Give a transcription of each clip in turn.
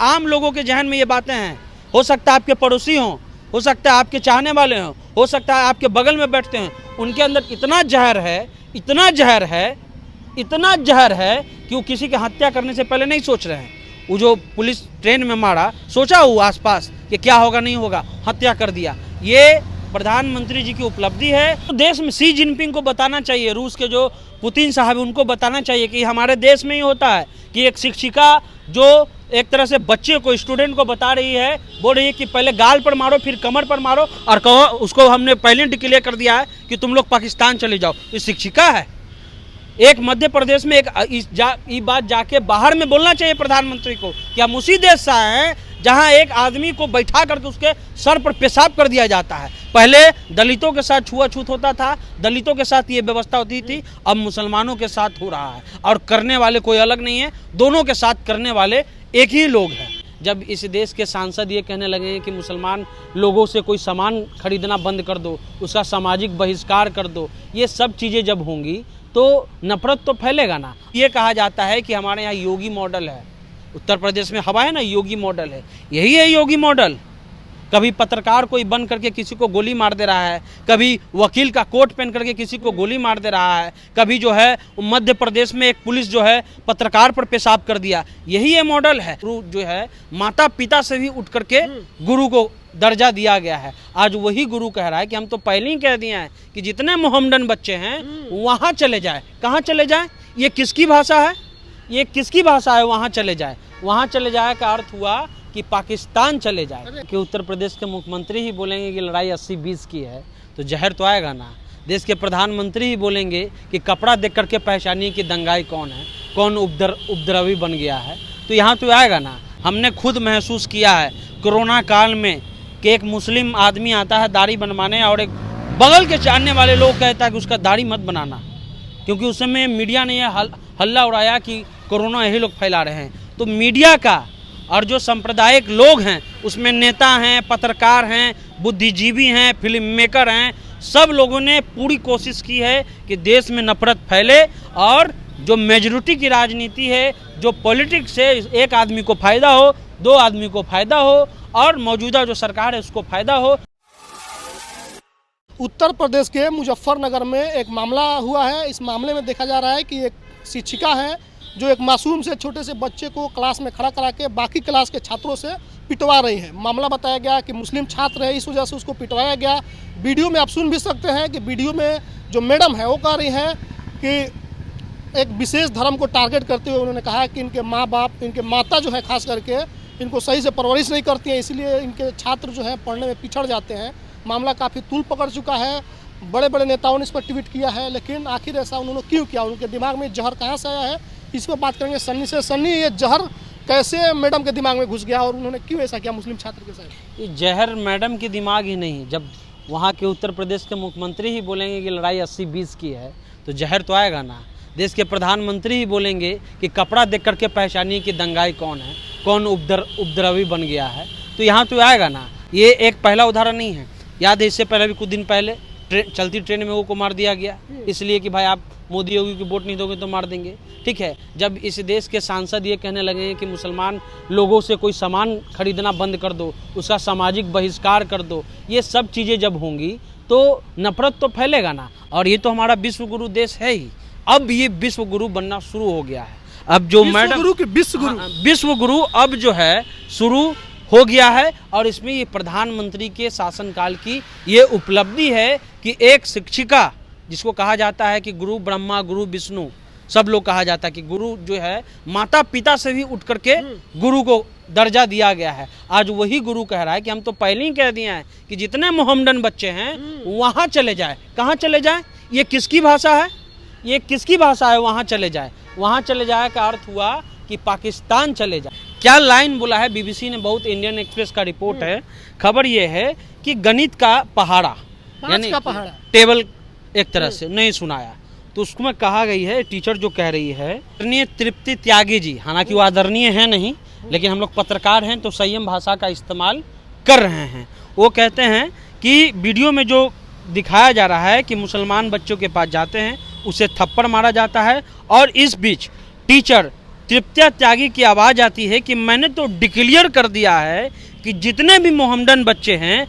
आम लोगों के जहन में ये बातें हैं। हो सकता है आपके पड़ोसी हों, हो सकता है आपके चाहने वाले हों, हो सकता है आपके बगल में बैठते हैं, उनके अंदर इतना जहर है, इतना जहर है, इतना जहर है कि वो किसी की हत्या करने से पहले नहीं सोच रहे हैं। वो जो पुलिस ट्रेन में मारा, सोचा हो आसपास कि क्या होगा नहीं होगा, हत्या कर दिया। ये प्रधानमंत्री जी की उपलब्धि है। तो देश में शी जिनपिंग को बताना चाहिए, रूस के जो पुतिन साहब हैं उनको बताना चाहिए कि हमारे देश में ही होता है कि एक शिक्षिका जो एक तरह से बच्चे को, स्टूडेंट को बता रही है, बोल रही है कि पहले गाल पर मारो फिर कमर पर मारो, और कहो उसको हमने पहले डिक्लेयर कर दिया है कि तुम लोग पाकिस्तान चले जाओ। ये शिक्षिका है। एक मध्य प्रदेश में ये बात जाके बाहर में बोलना चाहिए प्रधानमंत्री को कि हम उसी देश से आए हैं जहां एक आदमी को बैठा करके उसके सर पर पेशाब कर दिया जाता है। पहले दलितों के साथ छुआछूत होता था, दलितों के साथ ये व्यवस्था होती थी, अब मुसलमानों के साथ हो रहा है, और करने वाले कोई अलग नहीं है, दोनों के साथ करने वाले एक ही लोग हैं। जब इस देश के सांसद ये कहने लगे हैं कि मुसलमान लोगों से कोई सामान खरीदना बंद कर दो, उसका सामाजिक बहिष्कार कर दो, ये सब चीज़ें जब होंगी तो नफरत तो फैलेगा ना। ये कहा जाता है कि हमारे यहाँ योगी मॉडल है, उत्तर प्रदेश में हवा है ना, योगी मॉडल है। यही है योगी मॉडल। कभी पत्रकार कोई बन करके किसी को गोली मार दे रहा है, कभी वकील का कोट पहन करके किसी को गोली मार दे रहा है, कभी जो है मध्य प्रदेश में एक पुलिस जो है पत्रकार पर पेशाब कर दिया। यही ये मॉडल है। जो है माता पिता से भी उठ करके गुरु को दर्जा दिया गया है। आज वही गुरु कह रहा है कि हम तो पहले ही कह दिए हैं कि जितने मोहम्मडन बच्चे हैं वहाँ चले जाए। कहाँ चले जाए? ये किसकी भाषा है? ये किसकी भाषा है? वहाँ चले जाए। वहाँ चले जाए का अर्थ हुआ कि पाकिस्तान चले जाए। कि उत्तर प्रदेश के मुख्यमंत्री ही बोलेंगे कि लड़ाई 80-20 की है तो जहर तो आएगा ना। देश के प्रधानमंत्री ही बोलेंगे कि कपड़ा देख करके पहचानिए कि दंगाई कौन है, कौन उपद्रवी बन गया है, तो यहाँ तो आएगा ना। हमने खुद महसूस किया है कोरोना काल में कि एक मुस्लिम आदमी आता है दाढ़ी बनवाने, और एक बगल के जानने वाले लोग कहता है कि उसका दाढ़ी मत बनाना, क्योंकि उस समय मीडिया ने यह हल्ला उड़ाया कि कोरोना यही लोग फैला रहे हैं। तो मीडिया का और जो सांप्रदायिक लोग हैं उसमें नेता हैं, पत्रकार हैं, बुद्धिजीवी हैं, फिल्म मेकर हैं, सब लोगों ने पूरी कोशिश की है कि देश में नफरत फैले, और जो मेजॉरिटी की राजनीति है, जो पॉलिटिक्स है, एक आदमी को फ़ायदा हो, दो आदमी को फ़ायदा हो, और मौजूदा जो सरकार है उसको फ़ायदा हो। उत्तर प्रदेश के मुजफ्फरनगर में एक मामला हुआ है। इस मामले में देखा जा रहा है कि एक शिक्षिका है जो एक मासूम से छोटे से बच्चे को क्लास में खड़ा करा के बाकी क्लास के छात्रों से पिटवा रही है। मामला बताया गया कि मुस्लिम छात्र है, इस वजह से उसको पिटवाया गया। वीडियो में आप सुन भी सकते हैं कि वीडियो में जो मैडम है वो कह रही हैं कि एक विशेष धर्म को टारगेट करते हुए उन्होंने कहा कि इनके माँ बाप, इनके माता जो है खास करके इनको सही से परवरिश नहीं करती हैं, इसलिए इनके छात्र जो हैं पढ़ने में पिछड़ जाते हैं। मामला काफ़ी तूल पकड़ चुका है। बड़े बड़े नेताओं ने इस पर ट्वीट किया है, लेकिन आखिर ऐसा उन्होंने क्यों किया, उनके दिमाग में जहर कहाँ से आया है, इस पर बात करेंगे सन्नी से। सन्नी, ये जहर कैसे मैडम के दिमाग में घुस गया और उन्होंने क्यों ऐसा किया मुस्लिम छात्र के साथ? ये जहर मैडम के दिमाग ही नहीं, जब वहाँ के उत्तर प्रदेश के मुख्यमंत्री ही बोलेंगे कि लड़ाई 80-20 की है तो जहर तो आएगा ना। देश के प्रधानमंत्री ही बोलेंगे कि कपड़ा देख करके पहचानिए कि दंगाई कौन है, कौन उपद्रवी बन गया है, तो यहाँ तो आएगा ना। ये एक पहला उदाहरण नहीं है। याद है इससे पहले भी कुछ दिन पहले चलती ट्रेन में वो को मार दिया गया, इसलिए कि भाई आप मोदी योगी की वोट नहीं दोगे तो मार देंगे। ठीक है, जब इस देश के सांसद ये कहने लगे हैं कि मुसलमान लोगों से कोई सामान खरीदना बंद कर दो, उसका सामाजिक बहिष्कार कर दो, ये सब चीज़ें जब होंगी तो नफरत तो फैलेगा ना। और ये तो हमारा विश्व गुरु देश है ही, अब ये विश्व गुरु बनना शुरू हो गया है। अब जो मैडम विश्व गुरु अब जो है शुरू हो गया है, और इसमें ये प्रधानमंत्री के शासनकाल की ये उपलब्धि है कि एक शिक्षिका, जिसको कहा जाता है कि गुरु ब्रह्मा गुरु विष्णु, सब लोग कहा जाता है कि गुरु जो है माता पिता से भी उठ करके गुरु को दर्जा दिया गया है। आज वही गुरु कह रहा है कि हम तो पहले ही कह दिए हैं कि जितने मोहम्मडन बच्चे हैं वहाँ चले जाए। कहाँ चले जाए? ये किसकी भाषा है? ये किसकी भाषा है? वहाँ चले जाए। वहाँ चले जाए का अर्थ हुआ कि पाकिस्तान चले जाए। क्या लाइन बोला है बीबीसी ने, बहुत इंडियन एक्सप्रेस का रिपोर्ट है। खबर ये है कि गणित का पहाड़ा, यानी टेबल एक तरह से नहीं सुनाया, तो उसमें कहा गई है, टीचर जो कह रही है, आदरणीय तृप्ति त्यागी जी, हालांकि वो आदरणीय है नहीं, लेकिन हम लोग पत्रकार हैं तो संयम भाषा का इस्तेमाल कर रहे हैं। वो कहते हैं कि वीडियो में जो दिखाया जा रहा है कि मुसलमान बच्चों के पास जाते हैं, उसे थप्पड़ मारा जाता है, और इस बीच टीचर तृप्त्या त्यागी की आवाज़ आती है कि मैंने तो डिक्लेयर कर दिया है कि जितने भी मोहम्मदन बच्चे हैं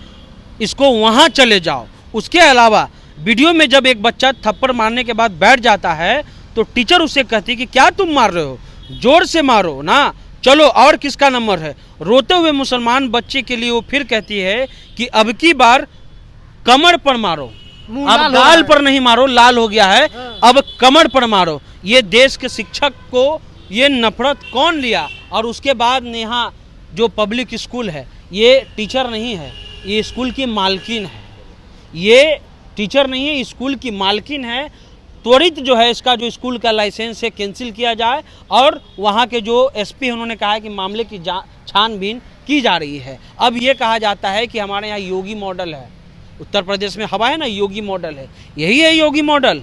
इसको वहाँ चले जाओ। उसके अलावा वीडियो में जब एक बच्चा थप्पड़ मारने के बाद बैठ जाता है तो टीचर उससे कहती है कि क्या तुम मार रहे हो, जोर से मारो ना, चलो और किसका नंबर है। रोते हुए मुसलमान बच्चे के लिए वो फिर कहती है कि अब की बार कमर पर मारो, अब गाल पर नहीं मारो, लाल हो गया है, अब कमर पर मारो। ये देश के शिक्षक को ये नफरत कौन लिया? और उसके बाद नेहा जो पब्लिक स्कूल है ये टीचर नहीं है, ये स्कूल की मालकिन है, ये टीचर नहीं है, स्कूल की मालकिन है। त्वरित जो है इसका जो स्कूल का लाइसेंस है कैंसिल किया जाए और वहाँ के जो एसपी हैं उन्होंने कहा है कि मामले की छानबीन की जा रही है। अब ये कहा जाता है कि हमारे यहाँ योगी मॉडल है, उत्तर प्रदेश में हवा है ना, योगी मॉडल है, यही है योगी मॉडल।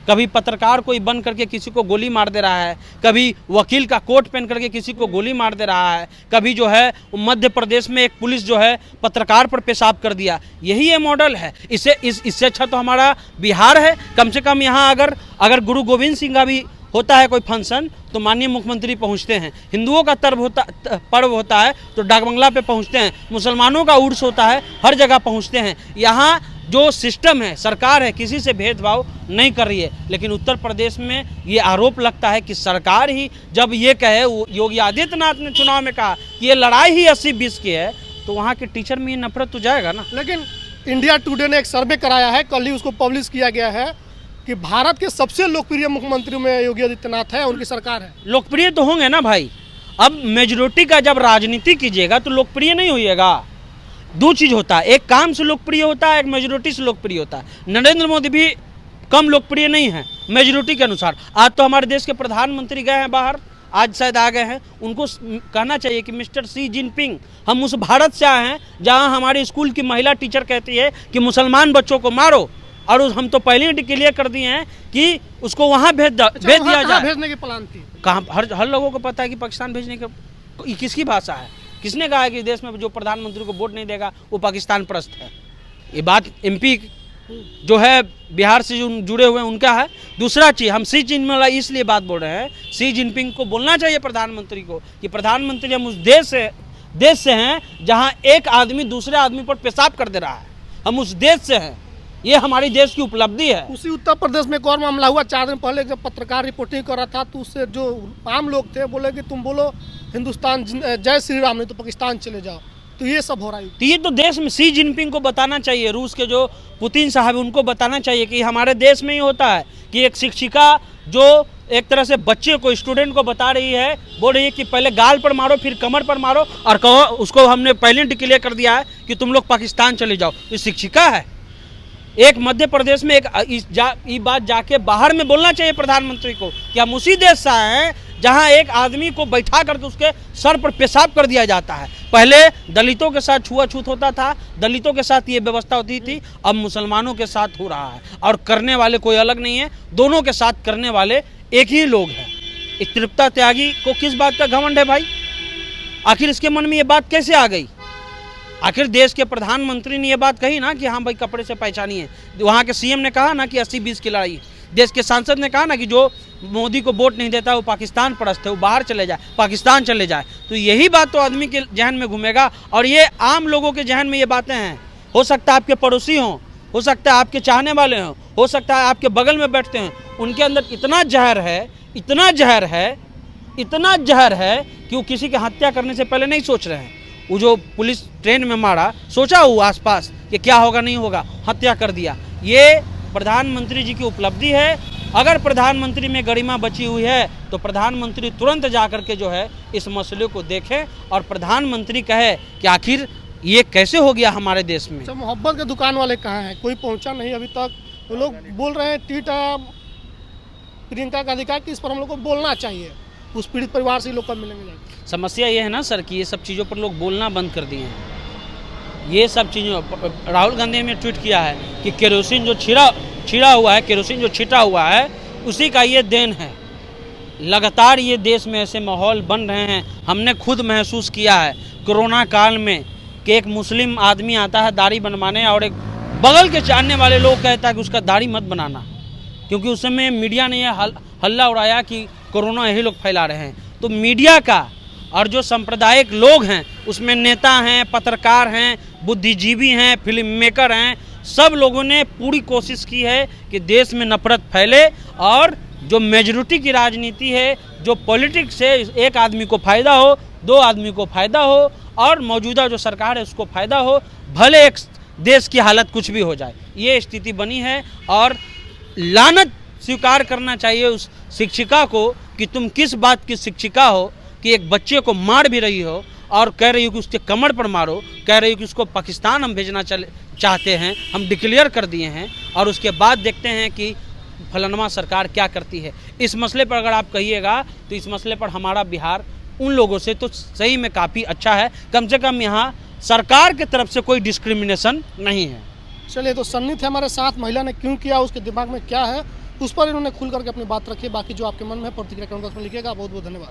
कभी पत्रकार कोई बन करके किसी को गोली मार दे रहा है, कभी वकील का कोट पहन करके किसी को गोली मार दे रहा है, कभी जो है मध्य प्रदेश में एक पुलिस जो है पत्रकार पर पेशाब कर दिया, यही ये मॉडल है। इससे अच्छा तो हमारा बिहार है। कम से कम यहाँ अगर गुरु गोविंद सिंह का भी होता है कोई फंक्शन तो माननीय मुख्यमंत्री पहुँचते हैं, हिंदुओं का पर्व होता है तो डाकबंगला पे पहुँचते हैं, मुसलमानों का उर्स होता है हर जगह पहुँचते हैं। यहाँ जो सिस्टम है, सरकार है, किसी से भेदभाव नहीं कर रही है। लेकिन उत्तर प्रदेश में ये आरोप लगता है कि सरकार ही जब ये कहे, योगी आदित्यनाथ ने चुनाव में कहा कि ये लड़ाई ही 80-20 की है, तो वहाँ के टीचर में ये नफरत तो जाएगा ना। लेकिन इंडिया टुडे ने एक सर्वे कराया है, कल ही उसको पब्लिश किया गया है कि भारत के सबसे लोकप्रिय मुख्यमंत्रियों में योगी आदित्यनाथ है, उनकी सरकार है। लोकप्रिय तो होंगे ना भाई, अब मेजोरिटी का जब राजनीति कीजिएगा तो लोकप्रिय नहीं होइएगा। दो चीज़ होता है, एक काम से लोकप्रिय होता है, एक मेजोरिटी से लोकप्रिय होता है। नरेंद्र मोदी भी कम लोकप्रिय नहीं है मेजोरिटी के अनुसार। आज तो हमारे देश के प्रधानमंत्री गए हैं बाहर, आज शायद आ गए हैं, उनको कहना चाहिए कि मिस्टर सी जिनपिंग, हम उस भारत से आए हैं जहां हमारी स्कूल की महिला टीचर कहती है कि मुसलमान बच्चों को मारो, और हम तो पहले ही डिक्लेयर कर दिए हैं कि उसको वहाँ भेज दिया जाए। भेजने की प्लान थी कहाँ? हर लोगों को पता है कि पाकिस्तान भेजने की किसकी भाषा है? किसने कहा है कि देश में जो प्रधानमंत्री को वोट नहीं देगा वो पाकिस्तान परस्त है? ये बात एमपी जो है बिहार से जो जुड़े हुए हैं उनका है। दूसरा चीज़, हम सी जिनपिंग इसलिए बात बोल रहे हैं, सी जिनपिंग को बोलना चाहिए प्रधानमंत्री को कि प्रधानमंत्री हम उस देश से हैं जहां एक आदमी दूसरे आदमी पर पेशाब कर दे रहा है, हम उस देश से हैं, ये हमारी देश की उपलब्धि है। उसी उत्तर प्रदेश में एक और मामला हुआ 4 दिन पहले, जब पत्रकार रिपोर्टिंग कर रहा था तो उससे जो आम लोग थे बोले कि तुम बोलो हिंदुस्तान जय श्री राम, नहीं तो पाकिस्तान चले जाओ। तो ये सब हो रहा है। तो ये तो देश में सी जिनपिंग को बताना चाहिए, रूस के जो पुतिन साहब है उनको बताना चाहिए कि हमारे देश में ही होता है कि एक शिक्षिका जो एक तरह से बच्चे को, स्टूडेंट को बता रही है, बोल रही है कि पहले गाल पर मारो फिर कमर पर मारो, और कहो उसको हमने पहले डिक्लेयर कर दिया है कि तुम लोग पाकिस्तान चले जाओ। ये शिक्षिका है। एक मध्य प्रदेश में ये बात जाके बाहर में बोलना चाहिए प्रधानमंत्री को कि हम उसी देश से आए हैं जहां एक आदमी को बैठा करके उसके सर पर पेशाब कर दिया जाता है। पहले दलितों के साथ छुआछूत होता था, दलितों के साथ ये व्यवस्था होती थी, अब मुसलमानों के साथ हो रहा है, और करने वाले कोई अलग नहीं है, दोनों के साथ करने वाले एक ही लोग हैं। इस तृप्त्या त्यागी को किस बात का घमंड है भाई? आखिर इसके मन में ये बात कैसे आ गई? आखिर देश के प्रधानमंत्री ने ये बात कही ना कि हाँ भाई कपड़े से पहचानिए, वहाँ के सीएम ने कहा ना कि 80-20 की लड़ाई, देश के सांसद ने कहा ना कि जो मोदी को वोट नहीं देता वो पाकिस्तान परस्त है, वो बाहर चले जाए, पाकिस्तान चले जाए। तो यही बात तो आदमी के जहन में घूमेगा, और ये आम लोगों के जहन में ये बातें हैं। हो सकता है आपके पड़ोसी हों, हो सकता है आपके चाहने वाले हों, हो सकता है आपके बगल में बैठते हैं, उनके अंदर इतना जहर है, इतना जहर है, इतना जहर है कि वो किसी की हत्या करने से पहले नहीं सोच रहे हैं। वो जो पुलिस ट्रेन में मारा, सोचा हो आसपास कि क्या होगा नहीं होगा, हत्या कर दिया। ये प्रधानमंत्री जी की उपलब्धि है। अगर प्रधानमंत्री में गरिमा बची हुई है तो प्रधानमंत्री तुरंत जाकर के जो है इस मसले को देखें और प्रधानमंत्री कहे कि आखिर ये कैसे हो गया हमारे देश में। अच्छा, मोहब्बत के दुकान वाले कहाँ हैं? कोई पहुँचा नहीं अभी तक। वो लोग बोल रहे हैं ट्वीट प्रियंका का अधिकार कि इस पर हम लोग को बोलना चाहिए, उस पीड़ित परिवार से लोग कब मिलेंगे? समस्या ये है ना सर कि ये सब चीज़ों पर लोग बोलना बंद कर दिए हैं। ये सब चीज़ों, राहुल गांधी ने ट्वीट किया है कि केरोसिन जो छिड़ा हुआ है, केरोसिन जो छिटा हुआ है, उसी का ये देन है। लगातार ये देश में ऐसे माहौल बन रहे हैं। हमने खुद महसूस किया है कोरोना काल में कि एक मुस्लिम आदमी आता है दाढ़ी बनवाने, और एक बगल के जानने वाले लोग कहता है कि उसका दाढ़ी मत बनाना, क्योंकि उस समय मीडिया ने यह हल्ला उड़ाया कि कोरोना यही लोग फैला रहे हैं। तो मीडिया का और जो सांप्रदायिक लोग हैं उसमें नेता हैं, पत्रकार हैं, बुद्धिजीवी हैं, फिल्म मेकर हैं, सब लोगों ने पूरी कोशिश की है कि देश में नफरत फैले और जो मेजॉरिटी की राजनीति है, जो पॉलिटिक्स से एक आदमी को फ़ायदा हो, दो आदमी को फ़ायदा हो और मौजूदा जो सरकार है उसको फ़ायदा हो, भले एक देश की हालत कुछ भी हो जाए, ये स्थिति बनी है। और लानत स्वीकार करना चाहिए उस शिक्षिका को कि तुम किस बात की शिक्षिका हो कि एक बच्चे को मार भी रही हो और कह रही हो कि उसके कमर पर मारो, कह रही हो कि उसको पाकिस्तान हम भेजना चाहते हैं, हम डिक्लेयर कर दिए हैं, और उसके बाद देखते हैं कि फलानमा सरकार क्या करती है। इस मसले पर अगर आप कहिएगा तो इस मसले पर हमारा बिहार उन लोगों से तो सही में काफ़ी अच्छा है, कम से कम यहाँ सरकार की तरफ से कोई डिस्क्रिमिनेशन नहीं है। चलिए, तो सन्नी थे हमारे साथ, महिला ने क्यों किया, उसके दिमाग में क्या है, उस पर इन्होंने खुल करके अपनी बात रखी। बाकी जो आपके मन में प्रतिक्रिया कमेंट बॉक्स में लिखिएगा। बहुत बहुत धन्यवाद।